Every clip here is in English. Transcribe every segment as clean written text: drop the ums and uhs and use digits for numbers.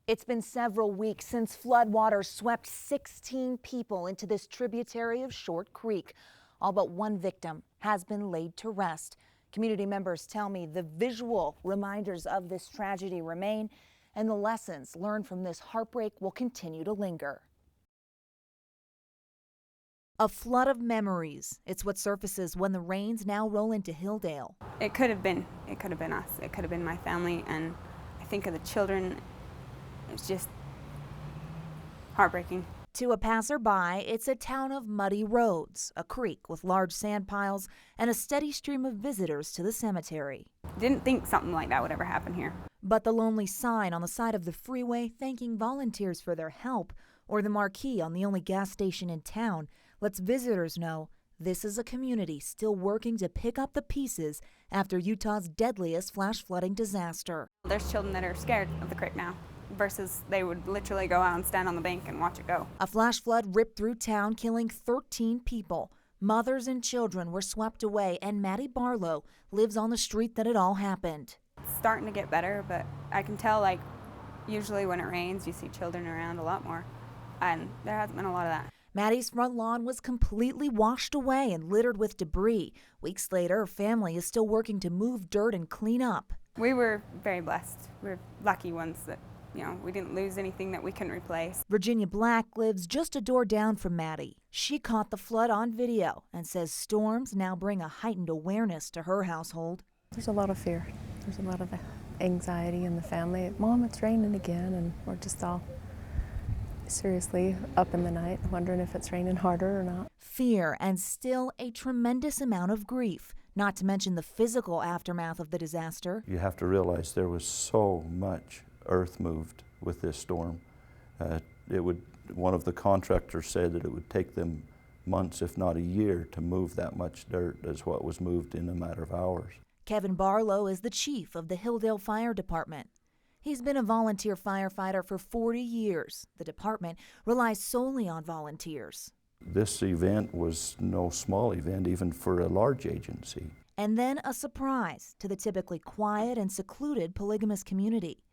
It's been several weeks since floodwaters swept 16 people into this tributary of Short Creek. All but one victim has been laid to rest. Community members tell me the visual reminders of this tragedy remain, and the lessons learned from this heartbreak will continue to linger. A flood of memories. It's what surfaces when the rains now roll into Hilldale. It could have been us. It could have been my family, and I think of the children. It's just heartbreaking. To a passerby, it's a town of muddy roads, a creek with large sand piles, and a steady stream of visitors to the cemetery. Didn't think something like that would ever happen here. But the lonely sign on the side of the freeway thanking volunteers for their help, or the marquee on the only gas station in town, lets visitors know this is a community still working to pick up the pieces after Utah's deadliest flash flooding disaster. There's children that are scared of the creek now, versus they would literally go out and stand on the bank and watch it go. A flash flood ripped through town, killing 13 people. Mothers and children were swept away, and Maddie Barlow lives on the street that it all happened. It's starting to get better, but I can tell, like, usually when it rains, you see children around a lot more, and there hasn't been a lot of that. Maddie's front lawn was completely washed away and littered with debris. Weeks later, her family is still working to move dirt and clean up. We were very blessed. We're lucky ones that, we didn't lose anything that we couldn't replace. Virginia Black lives just a door down from Maddie. She caught the flood on video and says storms now bring a heightened awareness to her household. There's a lot of fear. There's a lot of anxiety in the family. Mom, it's raining again, and we're just all seriously up in the night, wondering if it's raining harder or not. Fear and still a tremendous amount of grief, not to mention the physical aftermath of the disaster. You have to realize there was so much earth moved with this storm. One of the contractors said that it would take them months, if not a year, to move that much dirt as what was moved in a matter of hours. Kevin Barlow is the chief of the Hilldale Fire Department. He's been a volunteer firefighter for 40 years. The department relies solely on volunteers. This event was no small event, even for a large agency. And then a surprise to the typically quiet and secluded polygamous community.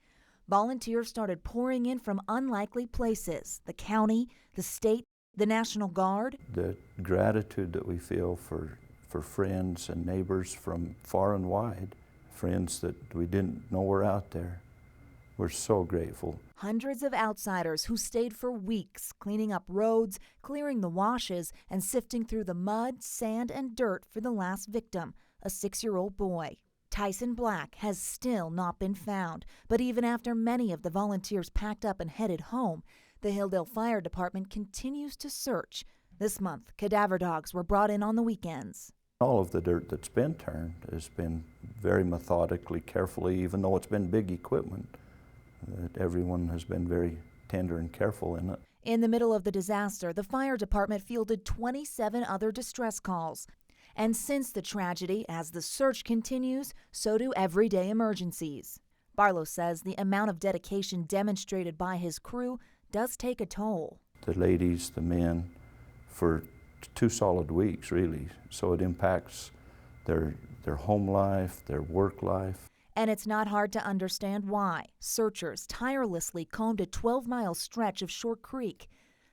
Volunteers started pouring in from unlikely places: the county, the state, the National Guard. The gratitude that we feel for friends and neighbors from far and wide, friends that we didn't know were out there. We're so grateful. Hundreds of outsiders who stayed for weeks, cleaning up roads, clearing the washes, and sifting through the mud, sand, and dirt for the last victim, a 6-year-old boy. Tyson Black has still not been found, but even after many of the volunteers packed up and headed home, the Hilldale Fire Department continues to search. This month, cadaver dogs were brought in on the weekends. All of the dirt that's been turned has been very methodically, carefully, even though it's been big equipment. Everyone has been very tender and careful in it. In the middle of the disaster, the fire department fielded 27 other distress calls. And since the tragedy, as the search continues, so do everyday emergencies. Barlow says the amount of dedication demonstrated by his crew does take a toll. The ladies, the men, for 2 solid weeks, really. So it impacts their home life, their work life. And it's not hard to understand why. Searchers tirelessly combed a 12-mile stretch of Short Creek.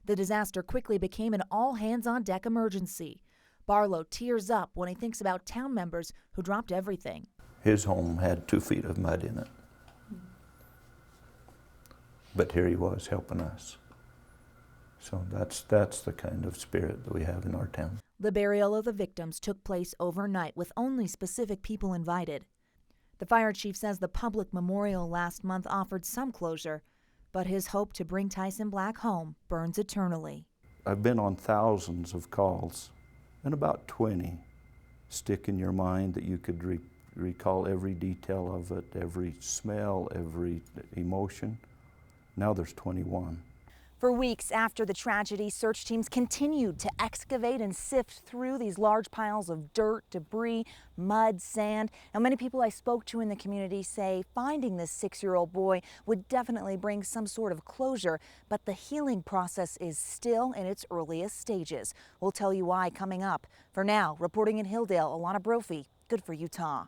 The disaster quickly became an all-hands-on-deck emergency. Barlow tears up when he thinks about town members who dropped everything. His home had 2 feet of mud in it. But here he was helping us. So that's the kind of spirit that we have in our town. The burial of the victims took place overnight with only specific people invited. The fire chief says the public memorial last month offered some closure, but his hope to bring Tyson Black home burns eternally. I've been on thousands of calls, and about 20 stick in your mind that you could recall every detail of it, every smell, every emotion. Now there's 21. For weeks after the tragedy, search teams continued to excavate and sift through these large piles of dirt, debris, mud, sand. Now, many people I spoke to in the community say finding this 6-year-old boy would definitely bring some sort of closure, but the healing process is still in its earliest stages. We'll tell you why coming up. For now, reporting in Hilldale, Alana Brophy, Good for Utah.